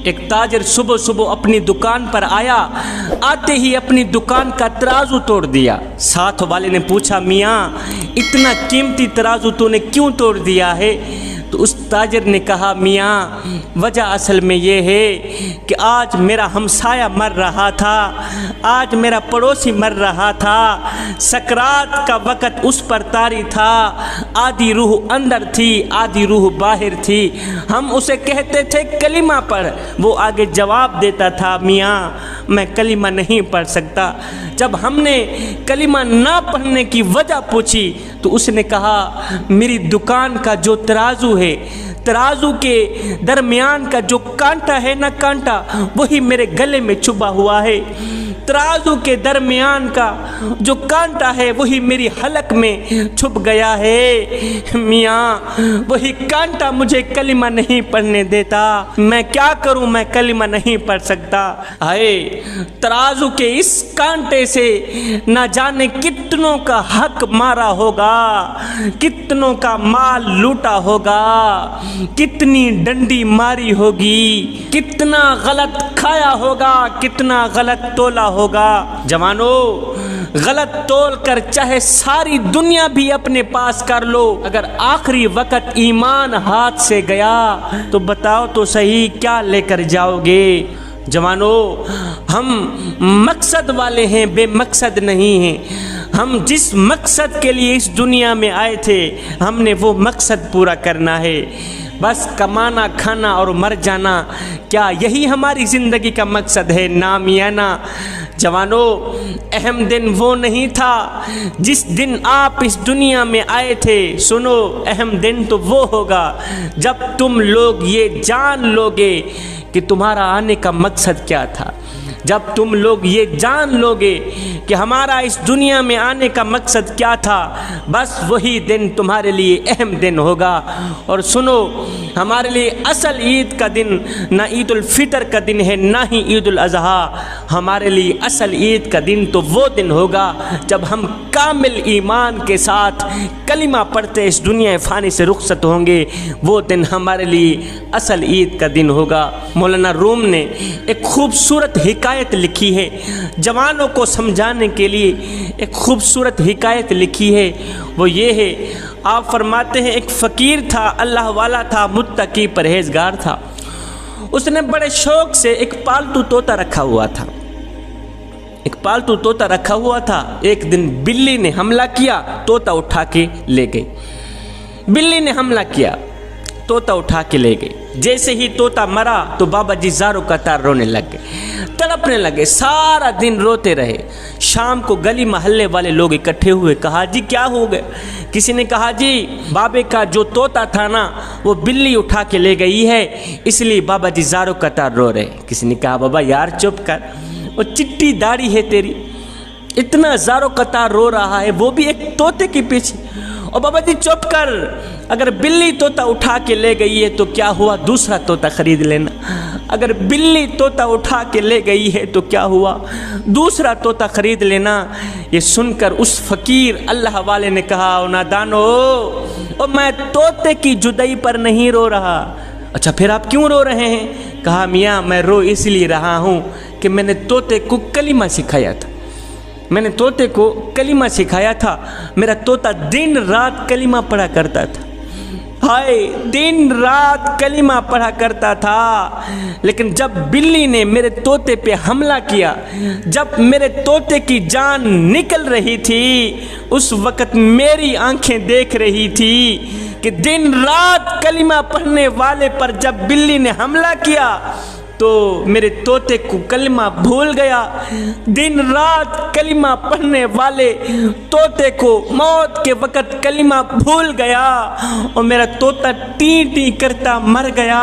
एक ताजिर सुबह सुबह अपनी दुकान पर आया, आते ही अपनी दुकान का तराजू तोड़ दिया। साथ वाले ने पूछा, मियाँ इतना कीमती तराजू तूने क्यों तोड़ दिया है? तो उस ताजिर ने कहा, मियाँ वजह असल में ये है कि आज मेरा हमसाया मर रहा था, आज मेरा पड़ोसी मर रहा था, सकरात का वक़्त उस पर तारी था, आधी रूह अंदर थी आधी रूह बाहर थी। हम उसे कहते थे कलिमा पढ़, वो आगे जवाब देता था, मियाँ मैं कलिमा नहीं पढ़ सकता। जब हमने कलिमा ना पढ़ने की वजह पूछी तो उसने कहा, मेरी दुकान का जो तराजू है, तराजू के दरमियान का जो कांटा है ना, कांटा वही मेरे गले में छुपा हुआ है। तराजू के दरमियान का जो कांटा है वही मेरी हलक में छुप गया है। मियाँ वही कांटा मुझे कलिमा नहीं पढ़ने देता, मैं क्या करूँ, मैं कलिमा नहीं पढ़ सकता। आए तराजू के इस कांटे से न जाने कितनों का हक मारा होगा, कितनों का माल लूटा होगा, कितनी डंडी मारी होगी, कितना गलत खाया होगा, कितना गलत तोला होगा। जवानों गलत तोल कर चाहे सारी दुनिया भी अपने पास कर लो, अगर आखिरी वक्त ईमान हाथ से गया तो बताओ तो सही क्या लेकर जाओगे। जवानों हम मकसद वाले हैं, बेमकसद नहीं हैं। हम जिस मकसद के लिए इस दुनिया में आए थे हमने वो मकसद पूरा करना है। बस कमाना खाना और मर जाना, क्या यही हमारी ज़िंदगी का मकसद है? ना मियाँ ना। जवानों अहम दिन वो नहीं था जिस दिन आप इस दुनिया में आए थे। सुनो, अहम दिन तो वो होगा जब तुम लोग ये जान लोगे कि तुम्हारा आने का मकसद क्या था। जब तुम लोग ये जान लोगे कि हमारा इस दुनिया में आने का मकसद क्या था, बस वही दिन तुम्हारे लिए अहम दिन होगा। और सुनो, हमारे लिए असल ईद का दिन ना ईद उल फितर का दिन है, ना ही ईद उल अज़हा। हमारे लिए असल ईद का दिन तो वो दिन होगा जब हम कामिल ईमान के साथ कलिमा पढ़ते इस दुनिया फ़ानी से रुखसत होंगे। वो दिन हमारे लिए असल ईद का दिन होगा। मौलाना रूम ने एक खूबसूरत हिकायत लिखी है, जवानों को समझाने के लिए एक खूबसूरत हिकायत लिखी है। वो ये है, आप फरमाते हैं एक फ़कीर था, अल्लाह वाला था, मुत्तकी परहेजगार था। उसने बड़े शौक़ से एक पालतू तोता रखा हुआ था। एक पालतू तोता रखा हुआ था। एक दिन बिल्ली ने हमला किया, तोता उठा के ले गई। बिल्ली ने हमला किया, तोता उठा के ले गई। जैसे ही तोता मरा तो बाबा जी ज़ारो कतार रोने लग गए, तड़पने लगे, सारा दिन रोते रहे। शाम को गली मोहल्ले वाले लोग इकट्ठे हुए, कहा जी क्या हो गया? किसी ने कहा जी बाबे का जो तोता था ना वो बिल्ली उठा के ले गई है, इसलिए बाबा जी ज़ारो कतार रो रहे। किसी ने कहा बाबा यार चुप कर, वो चिट्टी दाढ़ी है तेरी, इतना ज़ारो कतार रो रहा है, वो भी एक तोते के पीछे। और बाबा जी चुप कर, अगर बिल्ली तोता उठा के ले गई है तो क्या हुआ, दूसरा तोता खरीद लेना। अगर बिल्ली तोता उठा के ले गई है तो क्या हुआ, दूसरा तोता खरीद लेना। ये सुनकर उस फ़कीर अल्लाह वाले ने कहा, ओ नादानो, ओ मैं तोते की जुदाई पर नहीं रो रहा। अच्छा फिर आप क्यों रो रहे हैं? कहा मियाँ मैं रो इसलिए रहा हूँ कि मैंने तोते को कलिमा सिखाया था। मैंने तोते को कलिमा सिखाया था। मेरा तोता दिन रात कलिमा पढ़ा करता था। हाय, दिन रात कलिमा पढ़ा करता था। लेकिन जब बिल्ली ने मेरे तोते पे हमला किया, जब मेरे तोते की जान निकल रही थी, उस वक़्त मेरी आंखें देख रही थी कि दिन रात कलिमा पढ़ने वाले पर जब बिल्ली ने हमला किया तो मेरे तोते को कलिमा भूल गया। दिन रात कलिमा पढ़ने वाले तोते को मौत के वक़्त कलिमा भूल गया और मेरा तोता टी टी करता मर गया।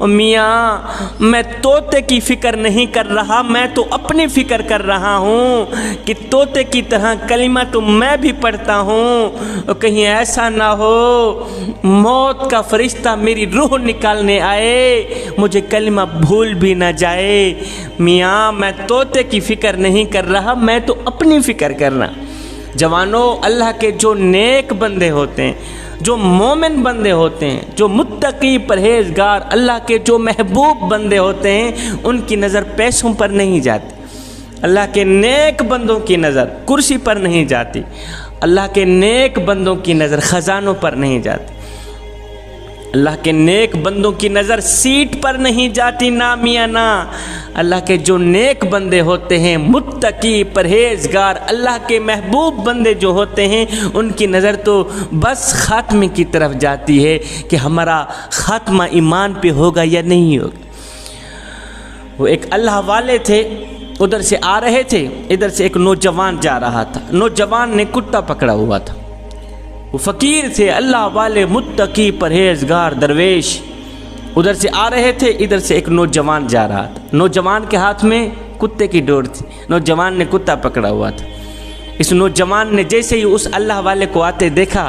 और मियाँ मैं तोते की फ़िक्र नहीं कर रहा, मैं तो अपनी फ़िक्र कर रहा हूँ कि तोते की तरह कलिमा तो मैं भी पढ़ता हूँ और कहीं ऐसा ना हो मौत का फरिश्ता मेरी रूह निकालने आए, मुझे कलिमा भूल भी ना जाए। मियाँ मैं तोते की फ़िक्र नहीं कर रहा, मैं तो अपनी फ़िक्र कर रहा। जवानों, अल्लाह के जो नेक बंदे होते हैं, जो मोमिन बंदे होते हैं, जो मुत्तकी परहेजगार अल्लाह के जो महबूब बंदे होते हैं, उनकी नज़र पैसों पर नहीं जाती। अल्लाह के नेक बंदों की नज़र कुर्सी पर नहीं जाती। अल्लाह के नेक बंदों की नज़र ख़जानों पर नहीं जाती। अल्लाह के नेक बंदों की नज़र सीट पर नहीं जाती, ना मियाँ ना। अल्लाह के जो नेक बंदे होते हैं, मुत्तकी परहेजगार अल्लाह के महबूब बंदे जो होते हैं, उनकी नज़र तो बस ख़ात्मे की तरफ जाती है कि हमारा ख़ात्मा ईमान पे होगा या नहीं होगा। वो एक अल्लाह वाले थे, उधर से आ रहे थे, इधर से एक नौजवान जा रहा था। नौजवान ने कुत्ता पकड़ा हुआ था। वो फ़कीर थे, अल्लाह वाले, मुत्तकी परहेजगार दरवेश। उधर से आ रहे थे, इधर से एक नौजवान जा रहा था। नौजवान के हाथ में कुत्ते की डोर थी। नौजवान ने कुत्ता पकड़ा हुआ था। इस नौजवान ने जैसे ही उस अल्लाह वाले को आते देखा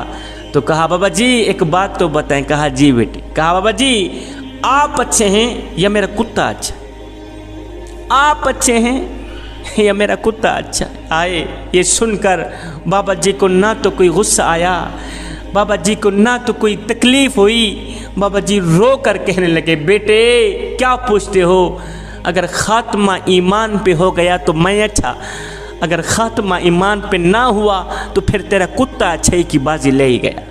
तो कहा, बाबा जी एक बात तो बताएं। कहा, जी बेटे। कहा, बाबा जी आप अच्छे हैं या मेरा कुत्ता अच्छा? आप अच्छे हैं या मेरा कुत्ता अच्छा? आए ये सुनकर बाबा जी को ना तो कोई गुस्सा आया, बाबा जी को ना तो कोई तकलीफ़ हुई। बाबा जी रो कर कहने लगे, बेटे क्या पूछते हो? अगर ख़ात्मा ईमान पे हो गया तो मैं अच्छा, अगर ख़ात्मा ईमान पे ना हुआ तो फिर तेरा कुत्ता अच्छाई की बाजी ले ही गया।